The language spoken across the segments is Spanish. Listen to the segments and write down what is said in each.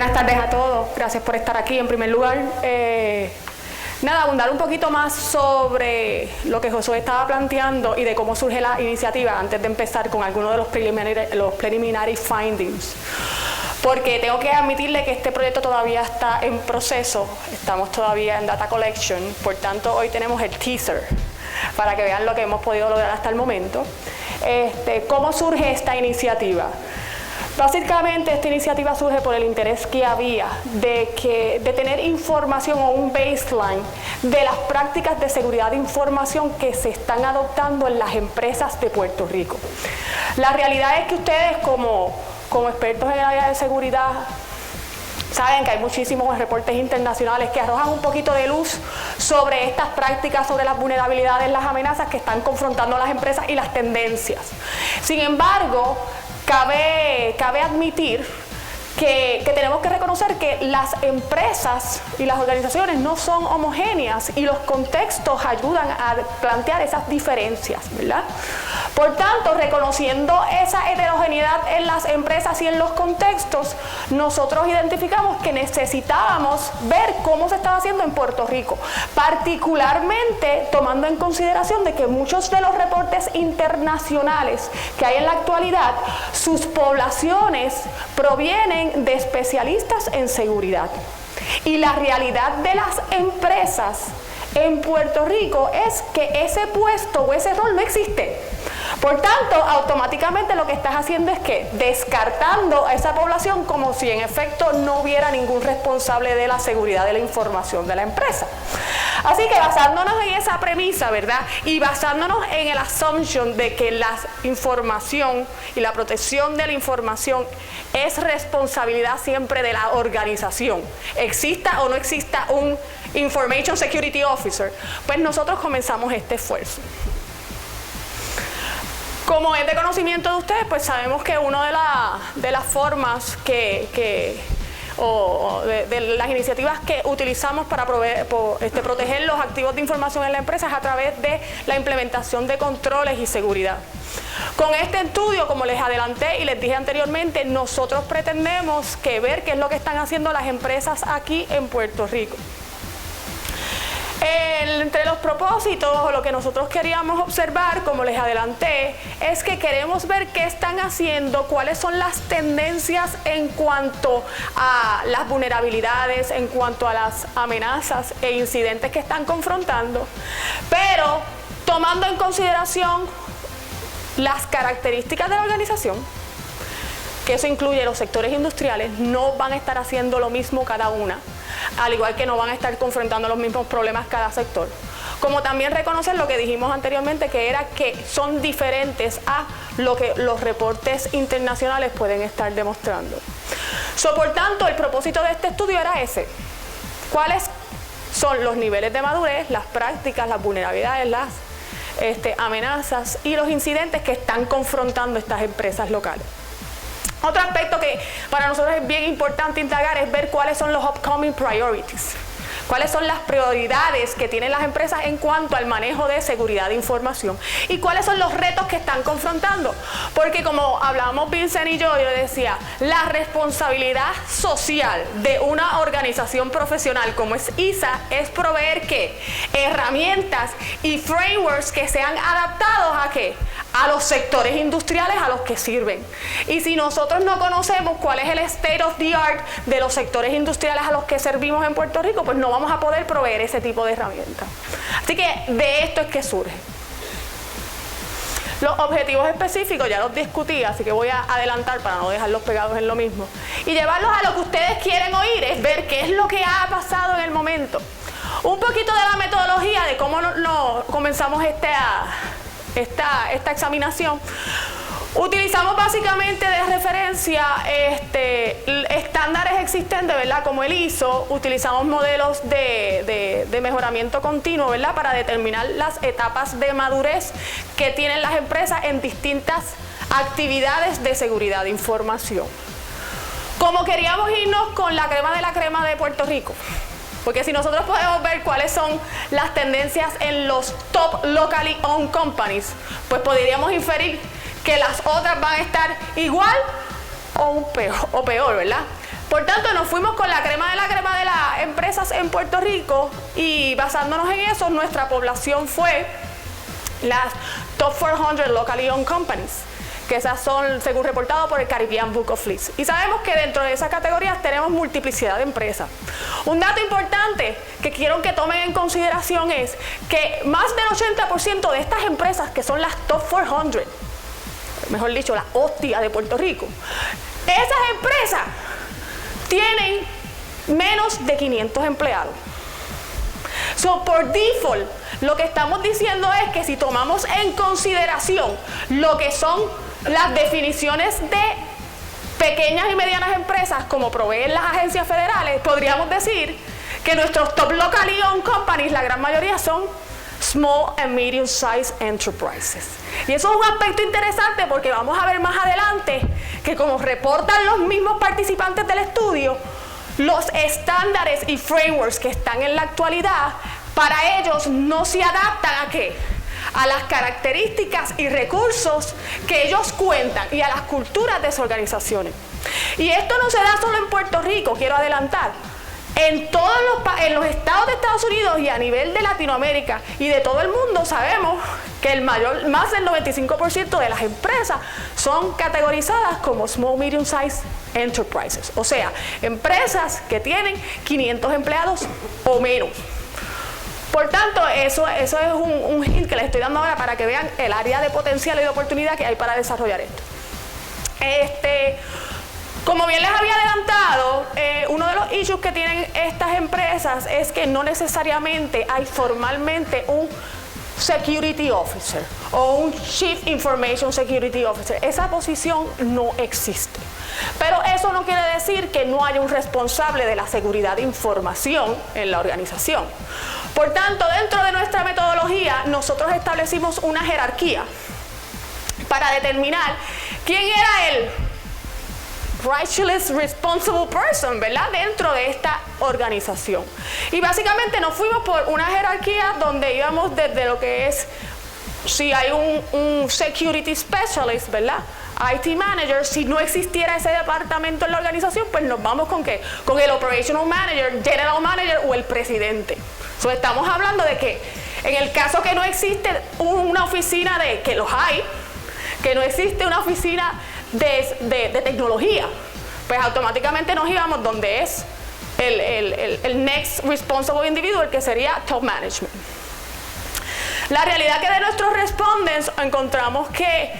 Buenas tardes a todos, gracias por estar aquí en primer lugar. Abundar un poquito más sobre lo que Josué estaba planteando y de cómo surge la iniciativa antes de empezar con algunos de los preliminary findings. Porque tengo que admitirle que este proyecto todavía está en proceso, estamos todavía en data collection, por tanto hoy tenemos el teaser para que vean lo que hemos podido lograr hasta el momento. ¿Cómo surge esta iniciativa? Básicamente esta iniciativa surge por el interés que había de tener información o un baseline de las prácticas de seguridad de información que se están adoptando en las empresas de Puerto Rico. La realidad es que ustedes como expertos en el área de seguridad saben que hay muchísimos reportes internacionales que arrojan un poquito de luz sobre estas prácticas, sobre las vulnerabilidades, las amenazas que están confrontando a las empresas y las tendencias. Sin embargo, cabe admitir que tenemos que reconocer que las empresas y las organizaciones no son homogéneas y los contextos ayudan a plantear esas diferencias, ¿verdad? Por tanto, reconociendo esa heterogeneidad en las empresas y en los contextos, nosotros identificamos que necesitábamos ver cómo se estaba haciendo en Puerto Rico, particularmente tomando en consideración de que muchos de los reportes internacionales que hay en la actualidad, sus poblaciones provienen de especialistas en seguridad. Y la realidad de las empresas en Puerto Rico es que ese puesto o ese rol no existe. Por tanto, automáticamente lo que estás haciendo es que descartando a esa población como si en efecto no hubiera ningún responsable de la seguridad de la información de la empresa. Así que basándonos en esa premisa, ¿verdad? Y basándonos en el assumption de que la información y la protección de la información es responsabilidad siempre de la organización, exista o no exista un Information Security Officer, pues nosotros comenzamos este esfuerzo. Como es de conocimiento de ustedes, pues sabemos que una de las formas de las iniciativas que utilizamos para proteger los activos de información en la empresa es a través de la implementación de controles y seguridad. Con este estudio, como les adelanté y les dije anteriormente, nosotros pretendemos ver qué es lo que están haciendo las empresas aquí en Puerto Rico. Entre los propósitos, o lo que nosotros queríamos observar, como les adelanté, es que queremos ver qué están haciendo, cuáles son las tendencias en cuanto a las vulnerabilidades, en cuanto a las amenazas e incidentes que están confrontando, pero tomando en consideración las características de la organización, que eso incluye los sectores industriales, no van a estar haciendo lo mismo cada una, al igual que no van a estar confrontando los mismos problemas cada sector. Como también reconocer lo que dijimos anteriormente, que era que son diferentes a lo que los reportes internacionales pueden estar demostrando. Por tanto, el propósito de este estudio era ese. ¿Cuáles son los niveles de madurez, las prácticas, las vulnerabilidades, las amenazas y los incidentes que están confrontando estas empresas locales? Otro aspecto que para nosotros es bien importante indagar es ver cuáles son los upcoming priorities. ¿Cuáles son las prioridades que tienen las empresas en cuanto al manejo de seguridad de información? ¿Y cuáles son los retos que están confrontando? Porque como hablábamos Vincent y yo decía, la responsabilidad social de una organización profesional como es ISA es proveer ¿qué? Herramientas y frameworks que sean adaptados ¿a qué? A los sectores industriales a los que sirven. Y si nosotros no conocemos cuál es el state of the art de los sectores industriales a los que servimos en Puerto Rico, pues no vamos a poder proveer ese tipo de herramientas. Así que de esto es que surge. Los objetivos específicos ya los discutí, así que voy a adelantar para no dejarlos pegados en lo mismo. Y llevarlos a lo que ustedes quieren oír, es ver qué es lo que ha pasado en el momento. Un poquito de la metodología de cómo comenzamos esta examinación. Utilizamos básicamente de referencia estándares existentes, ¿verdad? Como el ISO, utilizamos modelos de mejoramiento continuo, ¿verdad? Para determinar las etapas de madurez que tienen las empresas en distintas actividades de seguridad de información. Como queríamos irnos con la crema de Puerto Rico, porque si nosotros podemos ver cuáles son las tendencias en los top locally owned companies, pues podríamos inferir que las otras van a estar igual o peor, ¿verdad? Por tanto, nos fuimos con la crema de las empresas en Puerto Rico y basándonos en eso, nuestra población fue las Top 400 Locally Owned Companies, que esas son, según reportado por el Caribbean Book of Lists. Y sabemos que dentro de esas categorías tenemos multiplicidad de empresas. Un dato importante que quiero que tomen en consideración es que más del 80% de estas empresas, que son las Top 400, mejor dicho, la hostia de Puerto Rico, esas empresas tienen menos de 500 empleados. So, por default, lo que estamos diciendo es que si tomamos en consideración lo que son las definiciones de pequeñas y medianas empresas como proveen las agencias federales, podríamos decir que nuestros top locally owned companies, la gran mayoría son small and medium sized enterprises. Y eso es un aspecto interesante porque vamos a ver más adelante que, como reportan los mismos participantes del estudio, los estándares y frameworks que están en la actualidad, para ellos no se adaptan ¿a qué? A las características y recursos que ellos cuentan y a las culturas de esas organizaciones. Y esto no se da solo en Puerto Rico, quiero adelantar. En los estados de Estados Unidos y a nivel de Latinoamérica y de todo el mundo sabemos que más del 95% de las empresas son categorizadas como Small Medium Sized Enterprises, o sea, empresas que tienen 500 empleados o menos. Por tanto, eso es un hint que les estoy dando ahora para que vean el área de potencial y de oportunidad que hay para desarrollar esto. Como bien les había adelantado, uno de los issues que tienen estas empresas es que no necesariamente hay formalmente un Security Officer o un Chief Information Security Officer. Esa posición no existe. Pero eso no quiere decir que no haya un responsable de la seguridad de información en la organización. Por tanto, dentro de nuestra metodología, nosotros establecimos una jerarquía para determinar quién era el rightfully responsible person, ¿verdad? Dentro de esta organización. Y básicamente nos fuimos por una jerarquía donde íbamos desde lo que es, si hay un security specialist, ¿verdad? IT manager, si no existiera ese departamento en la organización, pues nos vamos con ¿qué? Con el operational manager, general manager o el presidente. So, estamos hablando de que en el caso que no existe una oficina que los hay, que no existe una oficina de tecnología, pues automáticamente nos íbamos donde es el next responsible individual, que sería top management. La realidad que de nuestros respondents encontramos que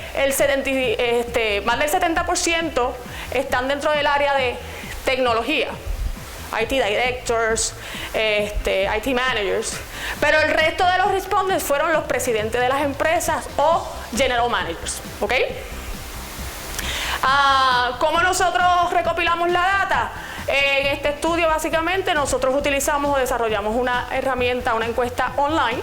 más del 70% están dentro del área de tecnología, IT directors, IT managers, pero el resto de los respondents fueron los presidentes de las empresas o general managers, ¿ok? ¿Cómo nosotros recopilamos la data? En este estudio básicamente nosotros utilizamos o desarrollamos una herramienta, una encuesta online,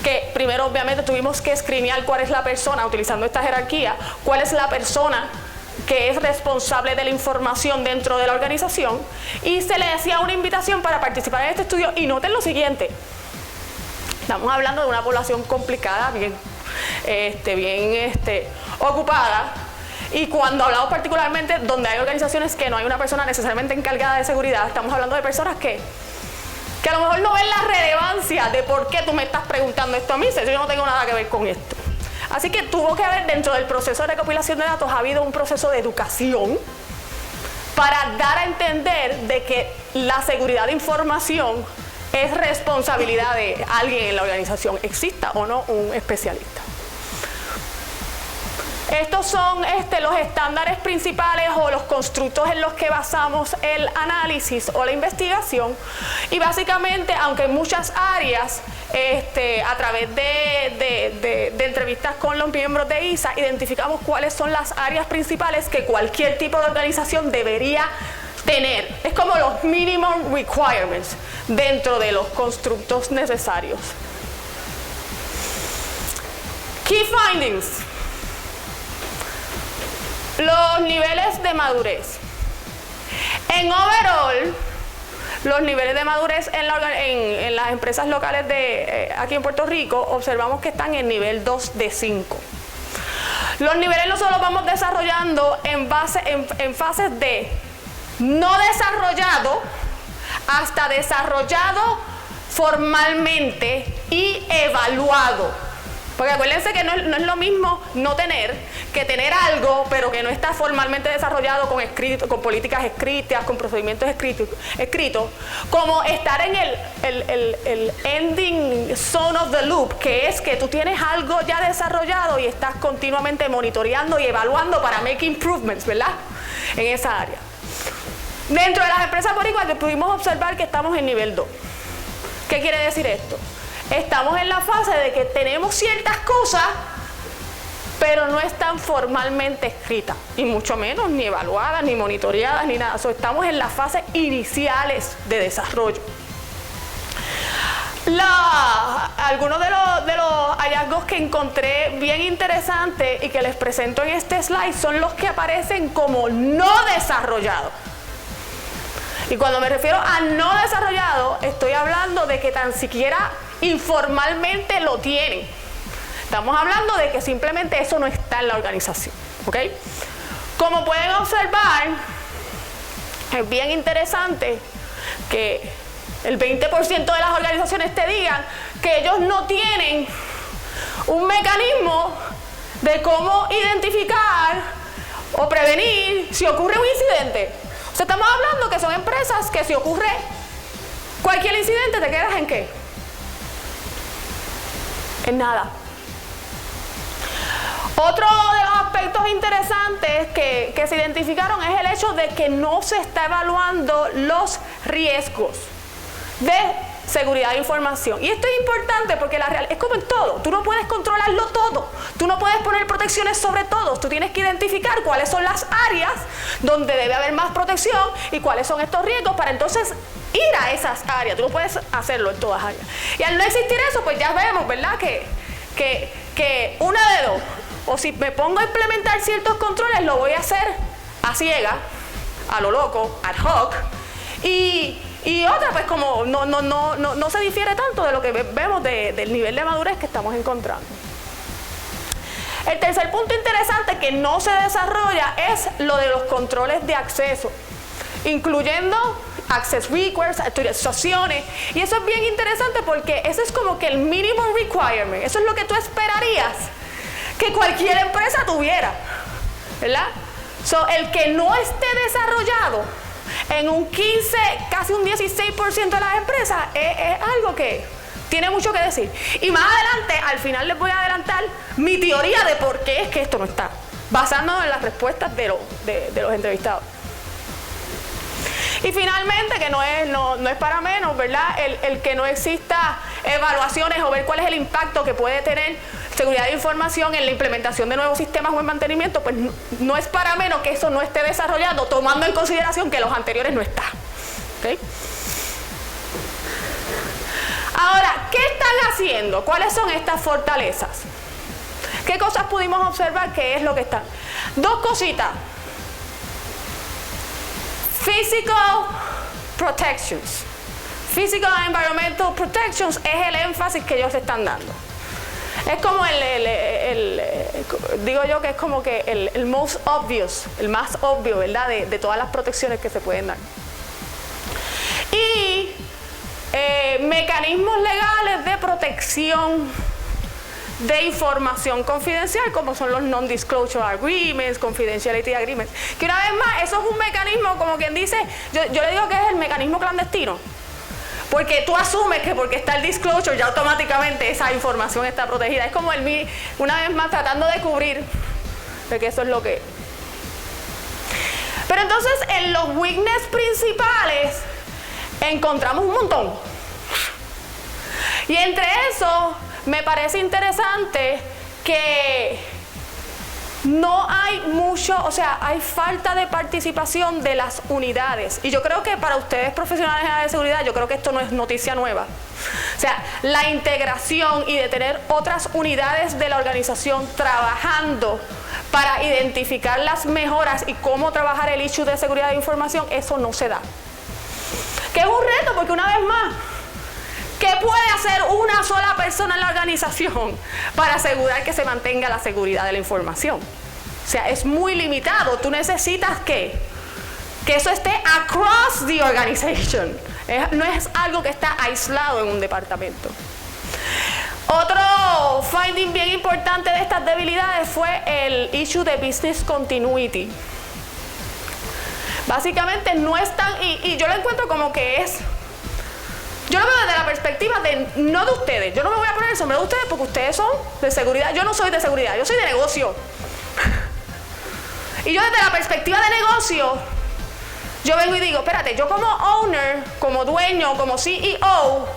que primero obviamente tuvimos que screenear cuál es la persona, utilizando esta jerarquía, cuál es la persona que es responsable de la información dentro de la organización, y se le hacía una invitación para participar en este estudio. Y noten lo siguiente, estamos hablando de una población complicada, bien ocupada, y cuando hablamos particularmente donde hay organizaciones que no hay una persona necesariamente encargada de seguridad, estamos hablando de personas que a lo mejor no ven la relevancia de por qué tú me estás preguntando esto a mí, si yo no tengo nada que ver con esto. Así que tuvo que haber, dentro del proceso de recopilación de datos, ha habido un proceso de educación para dar a entender de que la seguridad de información es responsabilidad de alguien en la organización, exista o no un especialista. Estos son los estándares principales o los constructos en los que basamos el análisis o la investigación. Y básicamente, aunque en muchas áreas, a través de entrevistas con los miembros de ISA, identificamos cuáles son las áreas principales que cualquier tipo de organización debería tener. Es como los minimum requirements dentro de los constructos necesarios. Key findings. Los niveles de madurez. En overall, los niveles de madurez en las empresas locales aquí en Puerto Rico, observamos que están en nivel 2 de 5. Los niveles nosotros los vamos desarrollando en fases de no desarrollado hasta desarrollado formalmente y evaluado. Porque acuérdense que no es lo mismo no tener que tener algo, pero que no está formalmente desarrollado con políticas escritas, con procedimientos escritos, como estar en el ending zone of the loop, que es que tú tienes algo ya desarrollado y estás continuamente monitoreando y evaluando para make improvements, ¿verdad? En esa área. Dentro de las empresas boricuas pudimos observar que estamos en nivel 2. ¿Qué quiere decir esto? Estamos en la fase de que tenemos ciertas cosas, pero no están formalmente escritas, y mucho menos ni evaluadas, ni monitoreadas, ni nada. Estamos en las fases iniciales de desarrollo. Algunos de los hallazgos que encontré bien interesantes y que les presento en este slide son los que aparecen como no desarrollados. Y cuando me refiero a no desarrollado, estoy hablando de que tan siquiera informalmente lo tienen. Estamos hablando de que simplemente eso no está en la organización, ¿ok? Como pueden observar, es bien interesante que el 20% de las organizaciones te digan que ellos no tienen un mecanismo de cómo identificar o prevenir si ocurre un incidente. O sea, estamos hablando que son empresas que si ocurre cualquier incidente, ¿te quedas en qué? En nada. Otro de los aspectos interesantes que se identificaron es el hecho de que no se está evaluando los riesgos de seguridad de información. Y esto es importante porque es como en todo. Tú no puedes controlarlo todo. Tú no puedes poner protecciones sobre todos. Tú tienes que identificar cuáles son las áreas donde debe haber más protección y cuáles son estos riesgos para entonces ir a esas áreas. Tú no puedes hacerlo en todas áreas. Y al no existir eso, pues ya vemos, ¿verdad? Que una de dos. O si me pongo a implementar ciertos controles, lo voy a hacer a ciega, a lo loco, ad hoc. Y otra, pues como no se difiere tanto de lo que vemos del nivel de madurez que estamos encontrando. El tercer punto interesante que no se desarrolla es lo de los controles de acceso, incluyendo access requests, autorizaciones, y eso es bien interesante porque eso es como que el minimum requirement, eso es lo que tú esperarías que cualquier empresa tuviera, ¿verdad? El que no esté desarrollado en un 15, casi un 16% de las empresas es algo que tiene mucho que decir. Y más adelante, al final les voy a adelantar mi teoría de por qué es que esto no está, basándonos en las respuestas de los entrevistados. Y finalmente, que no es para menos, ¿verdad? El que no exista evaluaciones o ver cuál es el impacto que puede tener seguridad de información en la implementación de nuevos sistemas o en mantenimiento, pues no es para menos que eso no esté desarrollado, tomando en consideración que los anteriores no están. ¿Okay? Ahora, ¿qué están haciendo? ¿Cuáles son estas fortalezas? ¿Qué cosas pudimos observar? ¿Qué es lo que están? Dos cositas. Physical protections. Physical and environmental protections es el énfasis que ellos están dando. Es como digo yo que es como que el most obvious, el más obvio, ¿verdad? De todas las protecciones que se pueden dar. Y mecanismos legales de protección de información confidencial, como son los non-disclosure agreements, confidentiality agreements, que una vez más, eso es un mecanismo, como quien dice, yo le digo que es el mecanismo clandestino, porque tú asumes que porque está el disclosure ya automáticamente esa información está protegida. Es como una vez más tratando de cubrir de que eso es lo que es. Pero entonces en los weaknesses principales encontramos un montón. Y entre eso me parece interesante que no hay mucho, o sea, hay falta de participación de las unidades. Y yo creo que para ustedes profesionales de seguridad, yo creo que esto no es noticia nueva. O sea, la integración y de tener otras unidades de la organización trabajando para identificar las mejoras y cómo trabajar el issue de seguridad de información, eso no se da. Que es un reto porque una vez más, ¿qué puede hacer una sola persona en la organización para asegurar que se mantenga la seguridad de la información? O sea, es muy limitado. Tú necesitas que que eso esté across the organization. No es algo que está aislado en un departamento. Otro finding bien importante de estas debilidades fue el issue de business continuity. Básicamente no es tan, y yo lo encuentro como que es, yo lo veo desde la perspectiva no de ustedes. Yo no me voy a poner el sombrero de ustedes porque ustedes son de seguridad. Yo no soy de seguridad, yo soy de negocio. Y yo desde la perspectiva de negocio, yo vengo y digo, espérate, yo como owner, como dueño, como CEO,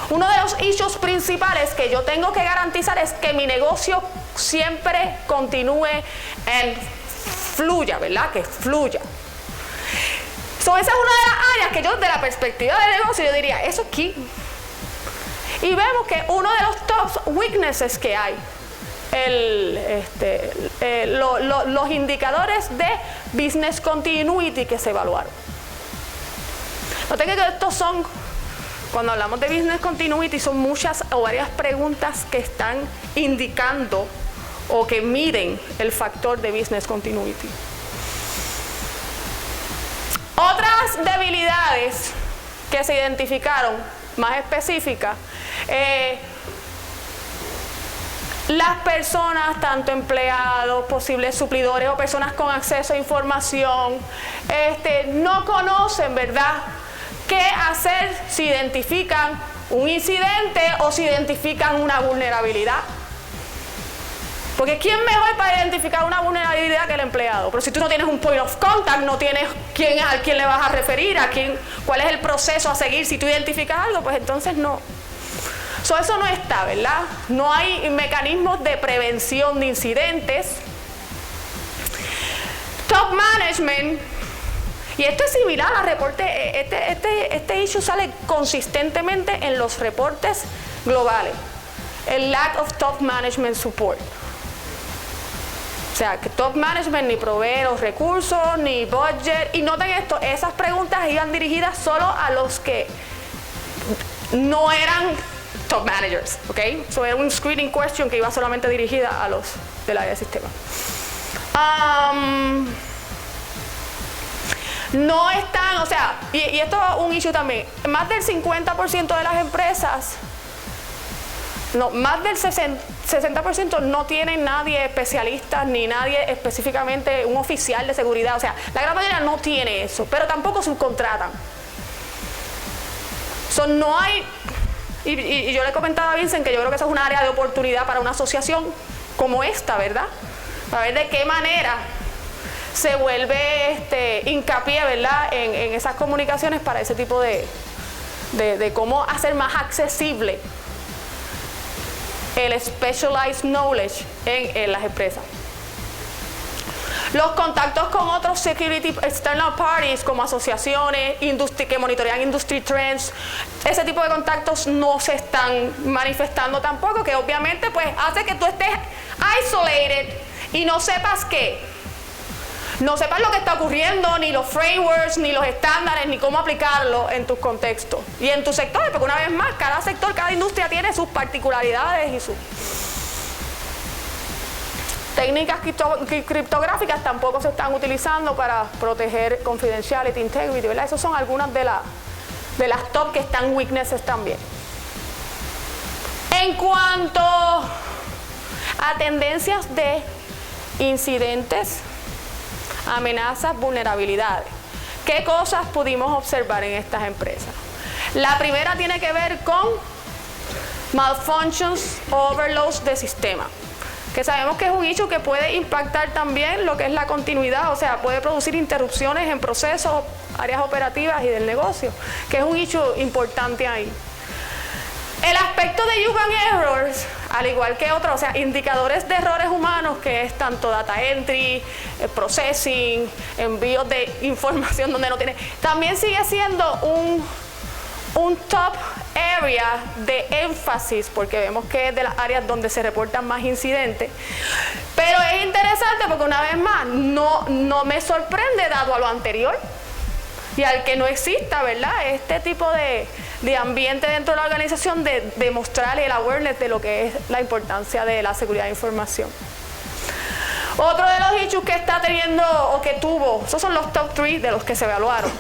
uno de los issues principales que yo tengo que garantizar es que mi negocio siempre continúe en fluya, ¿verdad? Que fluya. Esa es una de las áreas que yo, desde la perspectiva de negocio, yo diría, eso es key. Y vemos que uno de los top weaknesses que hay, los indicadores de business continuity que se evaluaron. Noten que estos son, cuando hablamos de business continuity, son muchas o varias preguntas que están indicando o que miden el factor de business continuity. Otras debilidades que se identificaron, más específicas, las personas, tanto empleados, posibles suplidores o personas con acceso a información, no conocen, ¿verdad?, qué hacer si identifican un incidente o si identifican una vulnerabilidad. Porque ¿quién mejor para identificar una vulnerabilidad que el empleado? Pero si tú no tienes un point of contact, no tienes a quién le vas a referir, cuál es el proceso a seguir si tú identificas algo, pues entonces no. Eso no está, ¿verdad? No hay mecanismos de prevención de incidentes. Top management, y esto es similar al reporte, este issue sale consistentemente en los reportes globales. El lack of top management support. O sea, que top management ni provee los recursos, ni budget. Y noten esto, esas preguntas iban dirigidas solo a los que no eran top managers, ¿ok? So era un screening question que iba solamente dirigida a los del área de sistema. No están, o sea, y esto es un issue también, más del 50% de las empresas, no, más del 60% no tienen nadie especialista ni nadie específicamente un oficial de seguridad. O sea, la gran mayoría no tiene eso, pero tampoco subcontratan. No hay, y yo le comentaba a Vincent que yo creo que eso es un área de oportunidad para una asociación como esta, ¿verdad? Para ver de qué manera se vuelve hincapié, ¿verdad?, en esas comunicaciones para ese tipo de cómo hacer más accesible el specialized knowledge en las empresas. Los contactos con otros security external parties como asociaciones que monitorean industry trends, ese tipo de contactos no se están manifestando tampoco, que obviamente pues hace que tú estés isolated y no sepas qué. No sepas lo que está ocurriendo, ni los frameworks, ni los estándares, ni cómo aplicarlo en tus contextos y en tus sectores, porque una vez más, cada sector, cada industria tiene sus particularidades y sus técnicas criptográficas tampoco se están utilizando para proteger confidentiality, integrity, ¿verdad? Esas son algunas de las top que están weaknesses también. En cuanto a tendencias de incidentes, amenazas, vulnerabilidades, ¿qué cosas pudimos observar en estas empresas? La primera tiene que ver con malfunctions, overloads de sistema, que sabemos que es un issue que puede impactar también lo que es la continuidad, o sea, puede producir interrupciones en procesos, áreas operativas y del negocio, que es un issue importante ahí. El aspecto de human errors, al igual que otros, o sea, indicadores de errores humanos, que es tanto data entry, processing, envíos de información donde no tiene, también sigue siendo un top area de énfasis, porque vemos que es de las áreas donde se reportan más incidentes. Pero es interesante porque una vez más, no me sorprende dado a lo anterior y al que no exista, ¿verdad?, este tipo de ambiente dentro de la organización de demostrar el awareness de lo que es la importancia de la seguridad de información. Otro de los issues que está teniendo o que tuvo, esos son los top 3 de los que se evaluaron.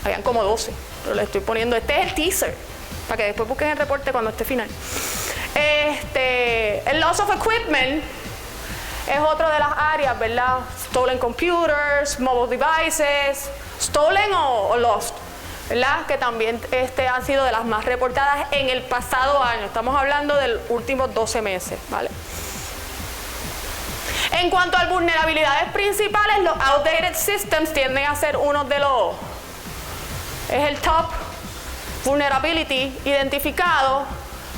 Habían como 12, pero le estoy poniendo, este es el teaser, para que después busquen el reporte cuando esté final. El loss of equipment es otra de las áreas, ¿verdad? Stolen computers, mobile devices, stolen o lost, ¿verdad? Que también han sido de las más reportadas en el pasado año. Estamos hablando de los últimos 12 meses, ¿vale? En cuanto a vulnerabilidades principales, los outdated systems tienden a ser uno de los, es el top vulnerability identificado.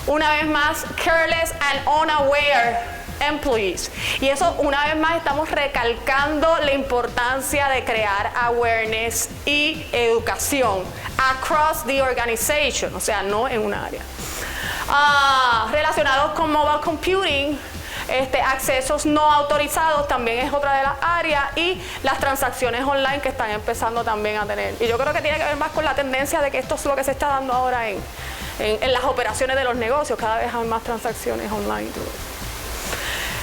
Una vez más, careless and unaware employees. Y eso, una vez más, estamos recalcando la importancia de crear awareness y educación across the organization, o sea, no en un área. Relacionados con mobile computing, accesos no autorizados también es otra de las áreas, y las transacciones online que están empezando también a tener. Y yo creo que tiene que ver más con la tendencia de que esto es lo que se está dando ahora en las operaciones de los negocios. Cada vez hay más transacciones online.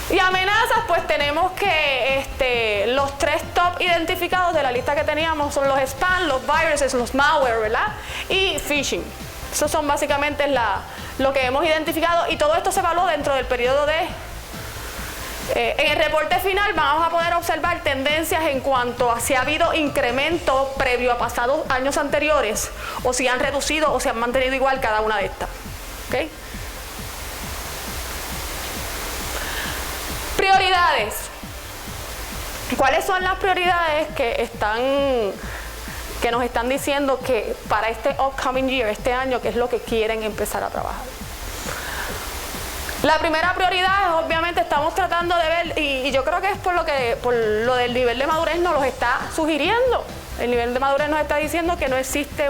Y amenazas, pues tenemos que los 3 top identificados de la lista que teníamos son los spam, los viruses, los malware, ¿verdad? Y phishing. Esos son básicamente lo que hemos identificado, y todo esto se evaluó dentro del periodo de... en el reporte final vamos a poder observar tendencias en cuanto a si ha habido incremento previo a pasados años anteriores, o si han reducido o se han mantenido igual cada una de estas. ¿Okay? Prioridades. ¿Cuáles son las prioridades que nos están diciendo que para este upcoming year, este año, qué es lo que quieren empezar a trabajar? La primera prioridad es, obviamente, estamos tratando de ver, y yo creo que es por lo del nivel de madurez nos lo está sugiriendo. El nivel de madurez nos está diciendo que no existe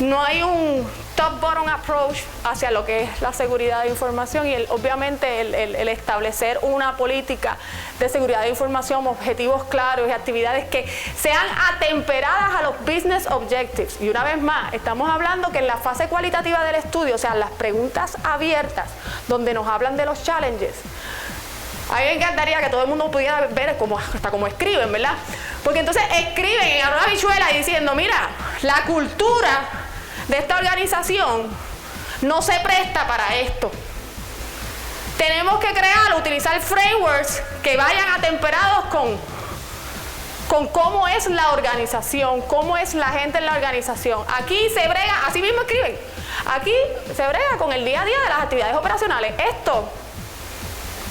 no hay un top-bottom approach hacia lo que es la seguridad de información, y obviamente el establecer una política de seguridad de información, objetivos claros y actividades que sean atemperadas a los business objectives. Y una vez más, estamos hablando que en la fase cualitativa del estudio, o sea, las preguntas abiertas, donde nos hablan de los challenges, a mí me encantaría que todo el mundo pudiera ver hasta cómo escriben, ¿verdad? Porque entonces escriben en arroz habichuela diciendo, mira, la cultura de esta organización no se presta para esto. Tenemos que utilizar frameworks que vayan atemperados con cómo es la organización, cómo es la gente en la organización. Aquí se brega, así mismo escriben, aquí se brega con el día a día de las actividades operacionales. Esto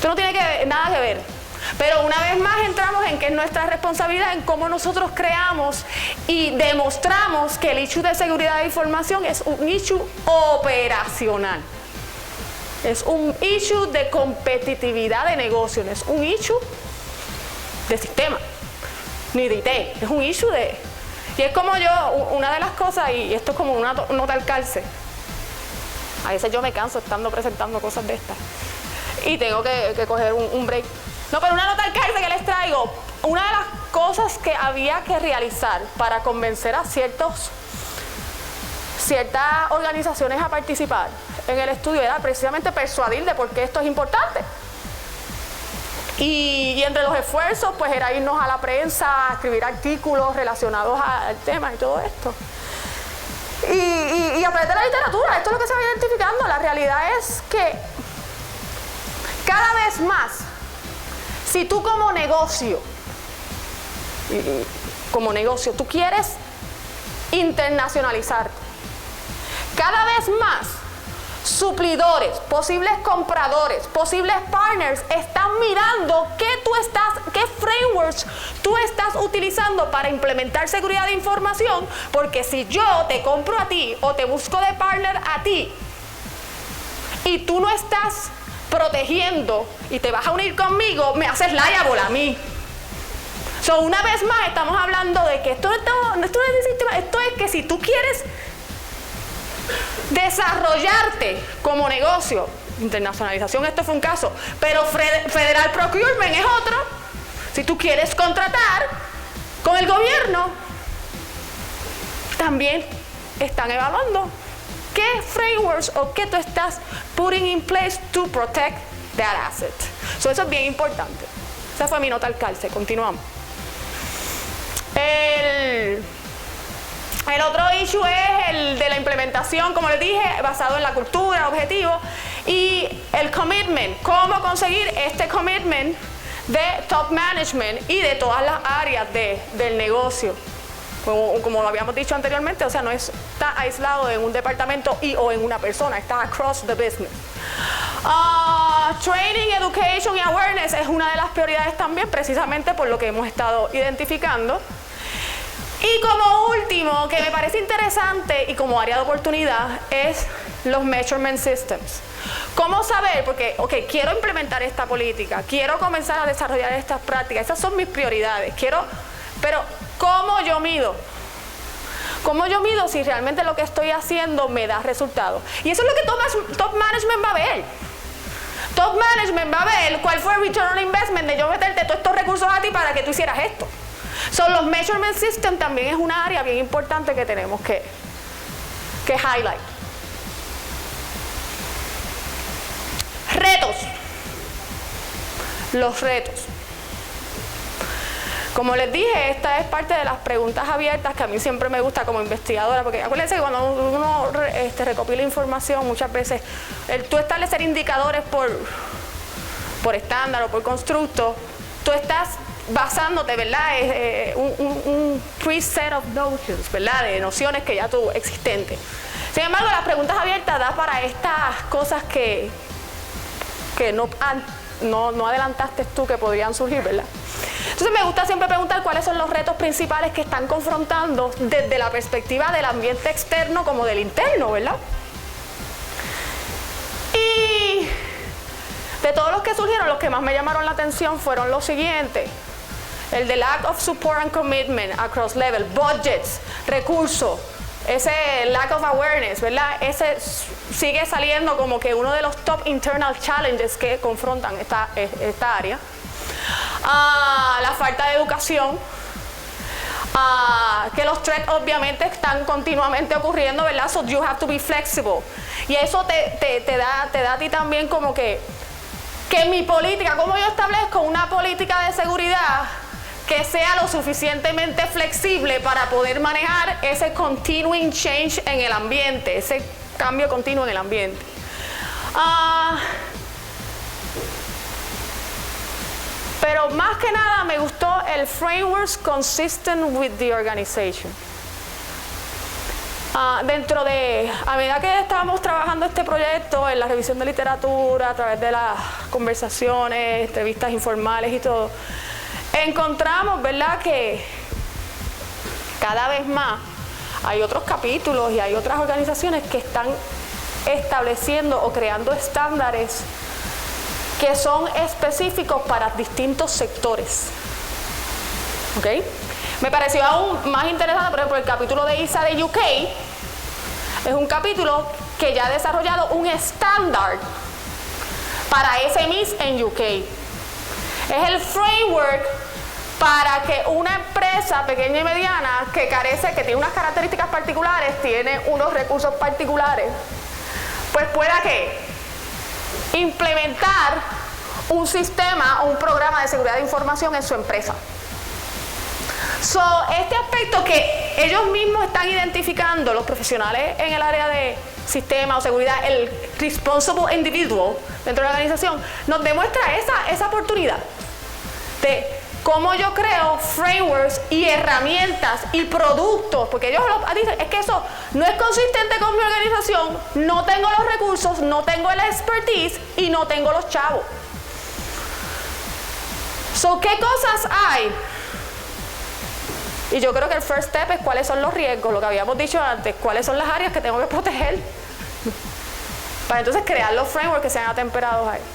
no tiene nada que ver. Pero una vez más entramos en que es nuestra responsabilidad en cómo nosotros creamos y demostramos que el issue de seguridad de información es un issue operacional. Es un issue de competitividad de negocio, no es un issue de sistema, ni de IT, es un issue de... Y es como una de las cosas, y esto es como una nota al calce, a veces yo me canso estando presentando cosas de estas y tengo que coger un break. No, pero una nota al calce que les traigo. Una de las cosas que había que realizar para convencer a ciertas organizaciones a participar en el estudio era precisamente persuadir de por qué esto es importante. Y entre los esfuerzos, pues era irnos a la prensa, a escribir artículos relacionados al tema y todo esto. Y a través de la literatura, esto es lo que se va identificando. La realidad es que cada vez más, si tú como negocio, tú quieres internacionalizarte, cada vez más suplidores, posibles compradores, posibles partners están mirando qué frameworks tú estás utilizando para implementar seguridad de información, porque si yo te compro a ti o te busco de partner a ti y tú no estás protegiendo y te vas a unir conmigo, me haces liable a mí. Una vez más estamos hablando de que esto es que si tú quieres desarrollarte como negocio, internacionalización, esto fue un caso, pero federal procurement es otro. Si tú quieres contratar con el gobierno, también están evaluando qué frameworks o qué tú estás putting in place to protect that asset. So, eso es bien importante. Esa fue mi nota al calce. Continuamos. El otro issue es el de la implementación, como les dije, basado en la cultura, objetivo, y el commitment, cómo conseguir este commitment de top management y de todas las áreas del negocio. Como lo habíamos dicho anteriormente, o sea, no está aislado en un departamento o en una persona, está across the business. Training, education y awareness es una de las prioridades también, precisamente por lo que hemos estado identificando. Y como último, que me parece interesante y como área de oportunidad, es los measurement systems. ¿Cómo saber? Porque, quiero implementar esta política, quiero comenzar a desarrollar estas prácticas, esas son mis prioridades, pero ¿cómo yo mido? ¿Cómo yo mido si realmente lo que estoy haciendo me da resultados? Y eso es lo que top management va a ver. Top management va a ver cuál fue el return on investment de yo meterte todos estos recursos a ti para que tú hicieras esto. Los measurement system también es una área bien importante que tenemos que highlight. Retos. Los retos. Como les dije, esta es parte de las preguntas abiertas que a mí siempre me gusta como investigadora, porque acuérdense que cuando uno recopila información, muchas veces tú establecer indicadores por estándar o por constructo, tú estás basándote, ¿verdad? Un preset of notions, ¿verdad? De nociones que ya tú existentes. Sin embargo, las preguntas abiertas da para estas cosas que no adelantaste tú que podrían surgir, ¿verdad? Entonces me gusta siempre preguntar cuáles son los retos principales que están confrontando desde la perspectiva del ambiente externo como del interno, ¿verdad? Y de todos los que surgieron, los que más me llamaron la atención fueron los siguientes. El de lack of support and commitment across level, budgets, recursos, ese lack of awareness, ¿verdad? Ese sigue saliendo como que uno de los top internal challenges que confrontan esta área. La falta de educación, que los threats obviamente están continuamente ocurriendo, ¿verdad? So you have to be flexible. Y eso te da a ti también como que mi política, ¿cómo yo establezco una política de seguridad que sea lo suficientemente flexible para poder manejar ese continuing change en el ambiente, ese cambio continuo en el ambiente? Pero más que nada me gustó el frameworks consistent with the organization. A medida que estábamos trabajando este proyecto en la revisión de literatura, a través de las conversaciones, entrevistas informales y todo, encontramos, ¿verdad?, que cada vez más hay otros capítulos y hay otras organizaciones que están estableciendo o creando estándares que son específicos para distintos sectores. ¿Ok? Me pareció aún más interesante, por ejemplo, el capítulo de ISA de UK es un capítulo que ya ha desarrollado un estándar para SMEs en UK. Es el framework para que una empresa pequeña y mediana que tiene unas características particulares, tiene unos recursos particulares, pues pueda implementar un sistema o un programa de seguridad de información en su empresa. Este aspecto que ellos mismos están identificando, los profesionales en el área de sistema o seguridad, el responsible individual dentro de la organización, nos demuestra esa oportunidad de cómo yo creo frameworks y herramientas y productos, porque ellos dicen, es que eso no es consistente con mi organización, no tengo los recursos, no tengo el expertise y no tengo los chavos. ¿Qué cosas hay? Y yo creo que el first step es cuáles son los riesgos, lo que habíamos dicho antes, cuáles son las áreas que tengo que proteger, para entonces crear los frameworks que sean atemperados a esto.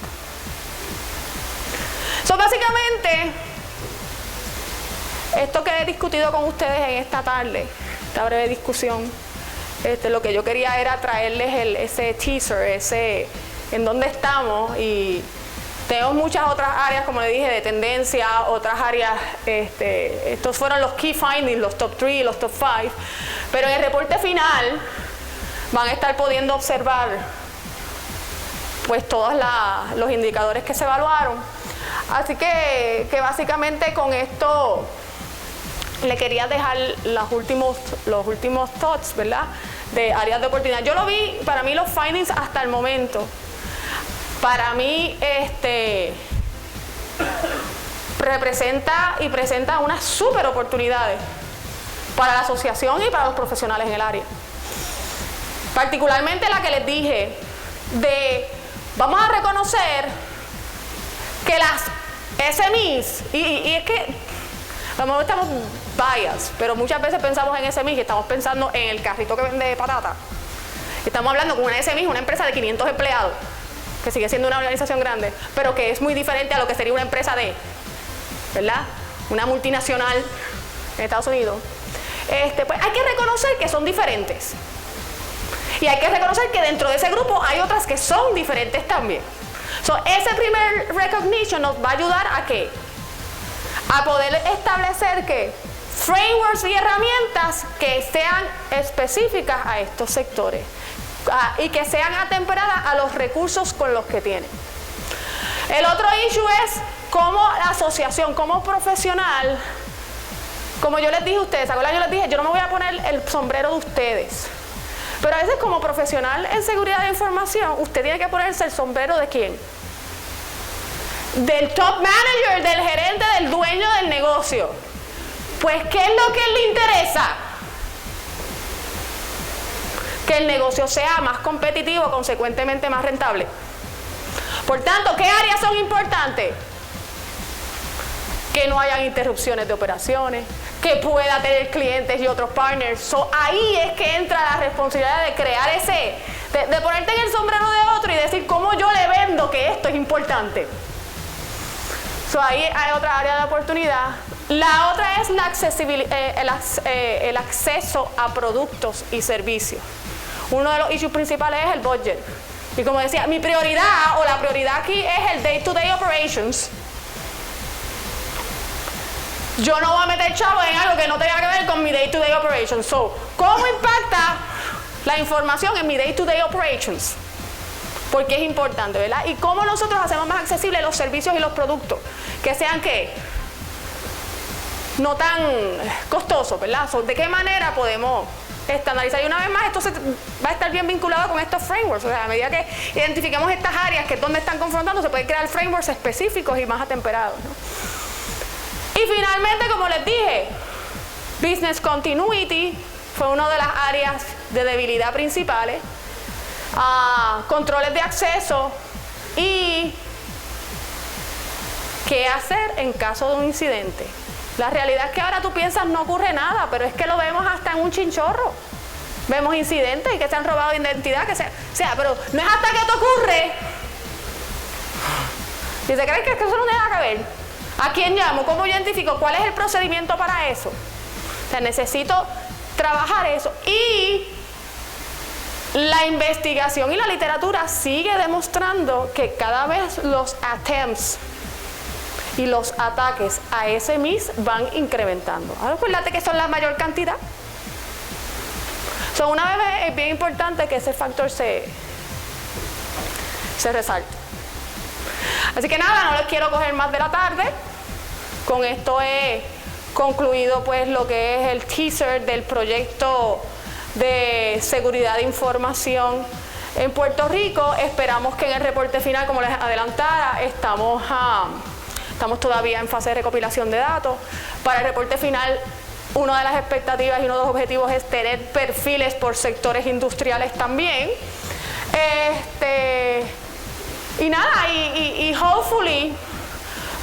Básicamente, esto que he discutido con ustedes en esta tarde, esta breve discusión, lo que yo quería era traerles ese teaser, en dónde estamos, y tenemos muchas otras áreas, como le dije, de tendencia, otras áreas, estos fueron los key findings, los top 3, los top 5, pero en el reporte final van a estar pudiendo observar pues todos los indicadores que se evaluaron. Así que básicamente con esto le quería dejar los últimos thoughts, ¿verdad?, de áreas de oportunidad. Yo lo vi, para mí los findings hasta el momento, para mí representa y presenta unas súper oportunidades para la asociación y para los profesionales en el área. Particularmente la que les dije de vamos a reconocer que las SMEs, y es que a lo mejor estamos biased, pero muchas veces pensamos en SMEs y estamos pensando en el carrito que vende patata. Estamos hablando con una SME, una empresa de 500 empleados, que sigue siendo una organización grande, pero que es muy diferente a lo que sería una empresa de, ¿verdad?, una multinacional en Estados Unidos. Pues hay que reconocer que son diferentes. Y hay que reconocer que dentro de ese grupo hay otras que son diferentes también. Ese primer recognition nos va a ayudar a ¿qué? A poder establecer que frameworks y herramientas que sean específicas a estos sectores y que sean atemperadas a los recursos con los que tienen. El otro issue es cómo la asociación, como profesional, como yo les dije a ustedes, ¿se acuerdan? Yo les dije, yo no me voy a poner el sombrero de ustedes. Pero a veces como profesional en seguridad de información, usted tiene que ponerse el sombrero ¿de quién? Del top manager, del gerente, del dueño del negocio. Pues, ¿qué es lo que le interesa? Que el negocio sea más competitivo, consecuentemente más rentable. Por tanto, ¿qué áreas son importantes? Que no hayan interrupciones de operaciones, que pueda tener clientes y otros partners. Ahí es que entra la responsabilidad de crear de ponerte en el sombrero de otro y decir cómo yo le vendo que esto es importante. Ahí hay otra área de oportunidad. La otra es la accesibilidad, el acceso a productos y servicios. Uno de los issues principales es el budget. Y como decía, mi prioridad o la prioridad aquí es el day-to-day operations. Yo no voy a meter chavo en algo que no tenga que ver con mi day-to-day operations. ¿Cómo impacta la información en mi day-to-day operations? Porque es importante, ¿verdad? Y cómo nosotros hacemos más accesibles los servicios y los productos. Que sean, ¿qué? No tan costosos, ¿verdad? ¿De qué manera podemos estandarizar? Y una vez más, esto va a estar bien vinculado con estos frameworks. O sea, a medida que identifiquemos estas áreas que es donde están confrontando, se pueden crear frameworks específicos y más atemperados, ¿no? Y finalmente, como les dije, business continuity fue una de las áreas de debilidad principales. Controles de acceso y qué hacer en caso de un incidente. La realidad es que ahora tú piensas no ocurre nada, pero es que lo vemos hasta en un chinchorro. Vemos incidentes y que se han robado identidad, pero no es hasta que esto ocurre. ¿Y se creen que eso no tiene nada que ver? ¿A quién llamo? ¿Cómo yo identifico? ¿Cuál es el procedimiento para eso? O sea, necesito trabajar eso. Y la investigación y la literatura sigue demostrando que cada vez los attempts y los ataques a SMEs van incrementando. Ahora acuérdate que son la mayor cantidad. Una vez es bien importante que ese factor se resalte. Así que nada, no les quiero coger más de la tarde. Con esto he concluido pues lo que es el teaser del proyecto de seguridad de información en Puerto Rico. Esperamos que en el reporte final, como les adelantara, estamos todavía en fase de recopilación de datos. Para el reporte final, una de las expectativas y uno de los objetivos es tener perfiles por sectores industriales también. Y nada, y hopefully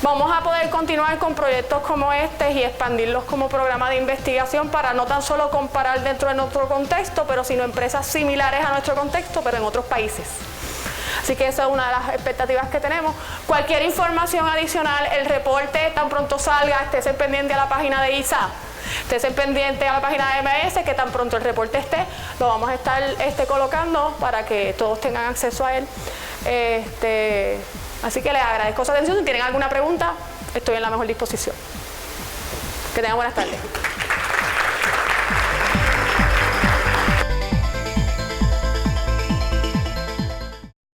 vamos a poder continuar con proyectos como este y expandirlos como programa de investigación para no tan solo comparar dentro de nuestro contexto, pero sino empresas similares a nuestro contexto, pero en otros países. Así que esa es una de las expectativas que tenemos. Cualquier información adicional, el reporte tan pronto salga, estés pendiente a la página de ISA, estés pendiente a la página de MS, que tan pronto el reporte esté, lo vamos a estar colocando para que todos tengan acceso a él. Así que les agradezco su atención. Si tienen alguna pregunta, estoy en la mejor disposición. Que tengan buenas tardes.